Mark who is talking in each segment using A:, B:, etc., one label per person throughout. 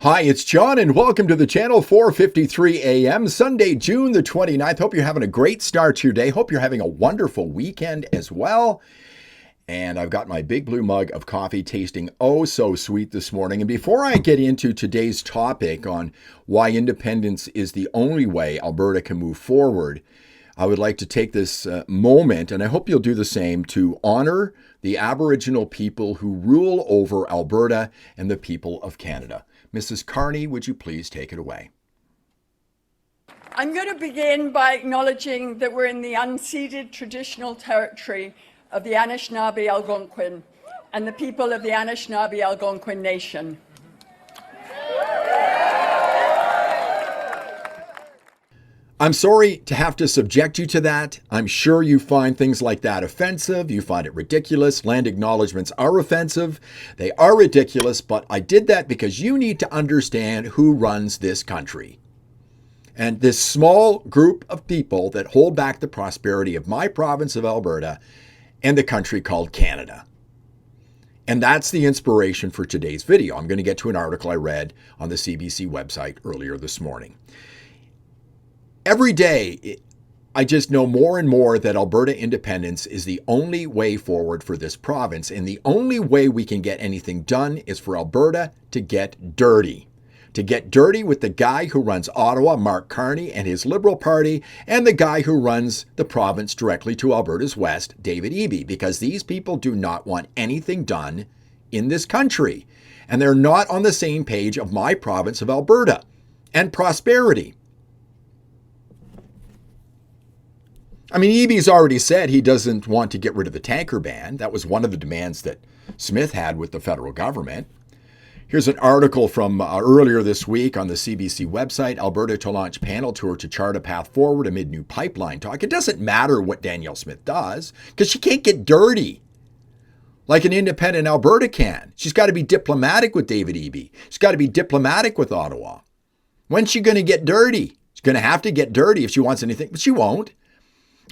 A: Hi, it's John, and welcome to the channel. 4:53 a.m. Sunday, June the 29th. Hope you're having a great start to your day. Hope you're having a wonderful weekend as well. And I've got my big blue mug of coffee tasting oh so sweet this morning. And before I get into today's topic on why independence is the only way Alberta can move forward, I would like to take this moment, and I hope you'll do the same, to honor the Aboriginal people who rule over Alberta and the people of Canada. Mrs. Carney, would you please take it away?
B: I'm going to begin by acknowledging that we're in the unceded traditional territory of the Anishinaabe Algonquin and the people of the Anishinaabe Algonquin Nation.
A: I'm sorry to have to subject you to that. I'm sure you find things like that offensive. You find it ridiculous. Land acknowledgements are offensive. They are ridiculous, but I did that because you need to understand who runs this country. And this small group of people that hold back the prosperity of my province of Alberta and the country called Canada. And that's the inspiration for today's video. I'm going to get to an article I read on the CBC website earlier this morning. Every day, I just know more and more that Alberta independence is the only way forward for this province. And the only way we can get anything done is for Alberta to get dirty. To get dirty with the guy who runs Ottawa, Mark Carney, and his Liberal Party, and the guy who runs the province directly to Alberta's west, David Eby, because these people do not want anything done in this country. And they're not on the same page of my province of Alberta and prosperity. I mean, Eby's already said he doesn't want to get rid of the tanker ban. That was one of the demands that Smith had with the federal government. Here's an article from earlier this week on the CBC website. Alberta to launch panel tour to chart a path forward amid new pipeline talk. It doesn't matter what Danielle Smith does because she can't get dirty like an independent Alberta can. She's got to be diplomatic with David Eby. She's got to be diplomatic with Ottawa. When's she going to get dirty? She's going to have to get dirty if she wants anything, but she won't.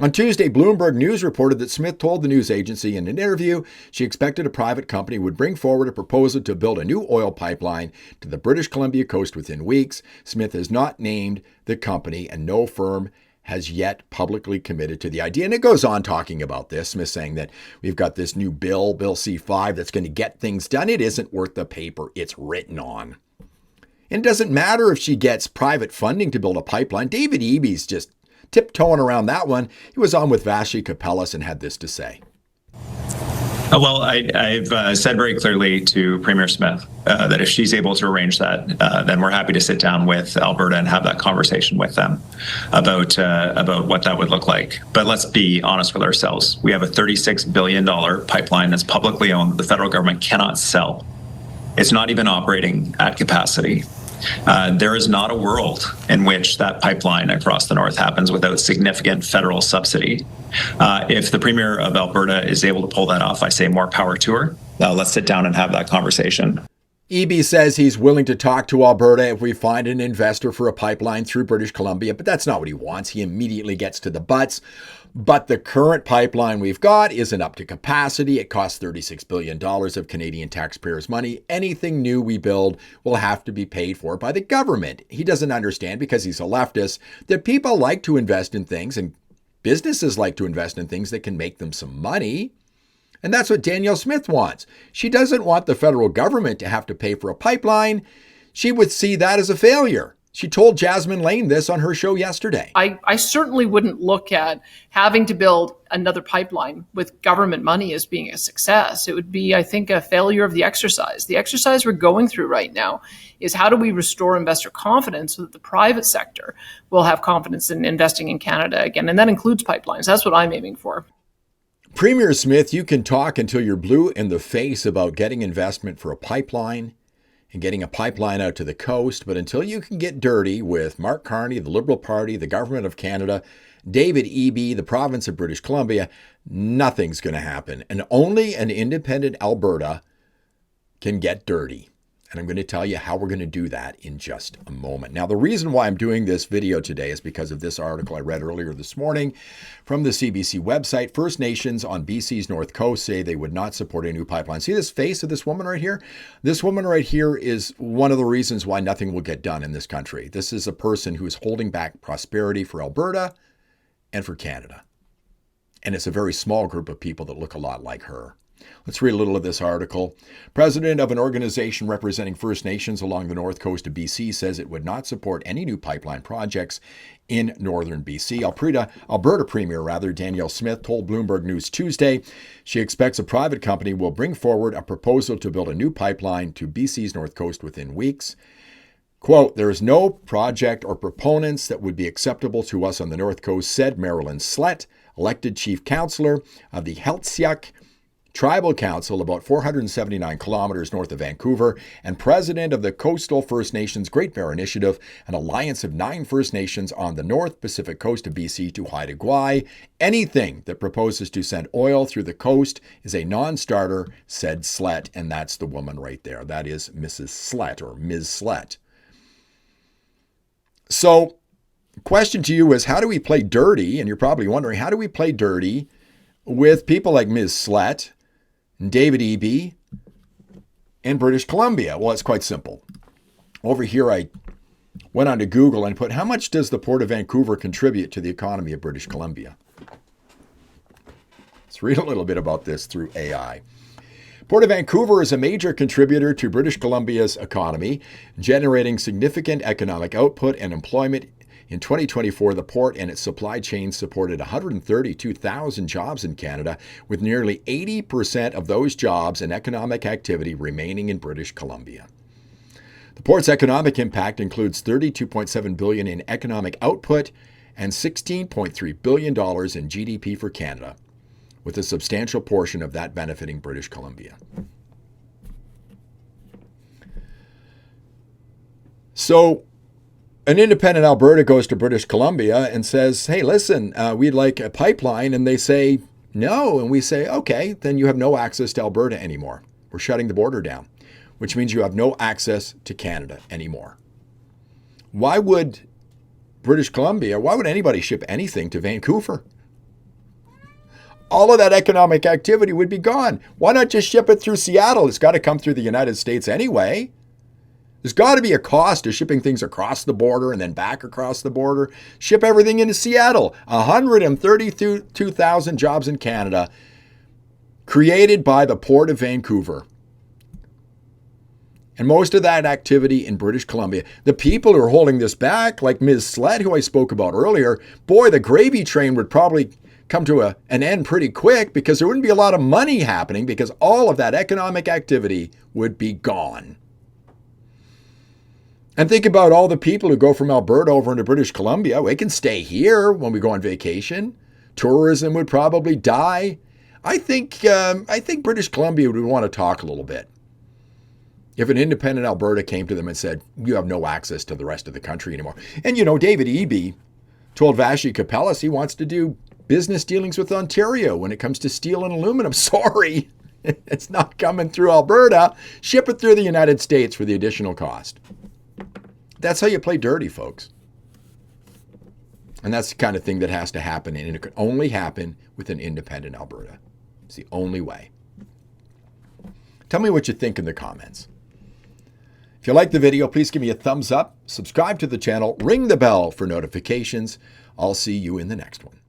A: On Tuesday, Bloomberg News reported that Smith told the news agency in an interview she expected a private company would bring forward a proposal to build a new oil pipeline to the British Columbia coast within weeks. Smith has not named the company, and no firm has yet publicly committed to the idea. And it goes on talking about this, Smith saying that we've got this new bill, Bill C-5, that's going to get things done. It isn't worth the paper it's written on. And it doesn't matter if she gets private funding to build a pipeline. David Eby's just tiptoeing around that one. He was on with Vashi Kapelas and had this to say.
C: Well, I've said very clearly to Premier Smith that if she's able to arrange that, then we're happy to sit down with Alberta and have that conversation with them about what that would look like. But let's be honest with ourselves. We have a $36 billion pipeline that's publicly owned that the federal government cannot sell. It's not even operating at capacity. There is not a world in which that pipeline across the north happens without significant federal subsidy. If the Premier of Alberta is able to pull that off, I say more power to her. Let's sit down and have that conversation.
A: Eby says he's willing to talk to Alberta if we find an investor for a pipeline through British Columbia, but that's not what he wants. He immediately gets to the buts. But the current pipeline we've got isn't up to capacity. It costs $36 billion of Canadian taxpayers' money. Anything new we build will have to be paid for by the government. He doesn't understand, because he's a leftist, that people like to invest in things and businesses like to invest in things that can make them some money. And that's what Danielle Smith wants. She doesn't want the federal government to have to pay for a pipeline. She would see that as a failure. She told Jasmine Lane this on her show yesterday.
D: I certainly wouldn't look at having to build another pipeline with government money as being a success. It would be, I think, a failure of the exercise. The exercise we're going through right now is how do we restore investor confidence so that the private sector will have confidence in investing in Canada again. And that includes pipelines. That's what I'm aiming for.
A: Premier Smith, you can talk until you're blue in the face about getting investment for a pipeline and getting a pipeline out to the coast. But until you can get dirty with Mark Carney, the Liberal Party, the Government of Canada, David Eby, the province of British Columbia, nothing's going to happen. And only an independent Alberta can get dirty. And I'm going to tell you how we're going to do that in just a moment. Now, the reason why I'm doing this video today is because of this article I read earlier this morning from the CBC website. First Nations on BC's North Coast say they would not support a new pipeline. See this face of this woman right here? This woman right here is one of the reasons why nothing will get done in this country. This is a person who is holding back prosperity for Alberta and for Canada. And it's a very small group of people that look a lot like her. Let's read a little of this article. President of an organization representing First Nations along the north coast of BC says it would not support any new pipeline projects in northern BC. Alberta Premier Danielle Smith told Bloomberg News Tuesday she expects a private company will bring forward a proposal to build a new pipeline to BC's north coast within weeks. Quote, there is no project or proponents that would be acceptable to us on the north coast, said Marilyn Slett, elected chief councillor of the Heiltsuk Tribal Council, about 479 kilometers north of Vancouver, and president of the Coastal First Nations Great Bear Initiative, an alliance of 9 First Nations on the North Pacific coast of BC to Haida Gwaii. Anything that proposes to send oil through the coast is a non-starter, said Slett, and that's the woman right there. That is Mrs. Slett or Ms. Slett. So, the question to you is, how do we play dirty? And you're probably wondering, how do we play dirty with people like Ms. Slett, David Eby, and British Columbia? Well, it's quite simple. Over here, I went onto Google and put, how much does the Port of Vancouver contribute to the economy of British Columbia? Let's read a little bit about this through AI. Port of Vancouver is a major contributor to British Columbia's economy, generating significant economic output and employment. In 2024, the port and its supply chain supported 132,000 jobs in Canada, with nearly 80% of those jobs and economic activity remaining in British Columbia. The port's economic impact includes $32.7 billion in economic output and $16.3 billion in GDP for Canada, with a substantial portion of that benefiting British Columbia. So, an independent Alberta goes to British Columbia and says, hey, listen, we'd like a pipeline. And they say no. And we say, okay, then you have no access to Alberta anymore. We're shutting the border down, which means you have no access to Canada anymore. Why would British Columbia, why would anybody ship anything to Vancouver? All of that economic activity would be gone. Why not just ship it through Seattle? It's got to come through the United States anyway. There's got to be a cost to shipping things across the border and then back across the border. Ship everything into Seattle. 132,000 jobs in Canada created by the Port of Vancouver. And most of that activity in British Columbia. The people who are holding this back, like Ms. Slett, who I spoke about earlier, boy, the gravy train would probably come to an end pretty quick, because there wouldn't be a lot of money happening, because all of that economic activity would be gone. And think about all the people who go from Alberta over into British Columbia. We can stay here when we go on vacation. Tourism would probably die. I think British Columbia would want to talk a little bit. If an independent Alberta came to them and said, you have no access to the rest of the country anymore. And David Eby told Vashi Kapelas he wants to do business dealings with Ontario when it comes to steel and aluminum. Sorry, it's not coming through Alberta. Ship it through the United States for the additional cost. That's how you play dirty, folks. And that's the kind of thing that has to happen, and it can only happen with an independent Alberta. It's the only way. Tell me what you think in the comments. If you like the video, please give me a thumbs up, subscribe to the channel, ring the bell for notifications. I'll see you in the next one.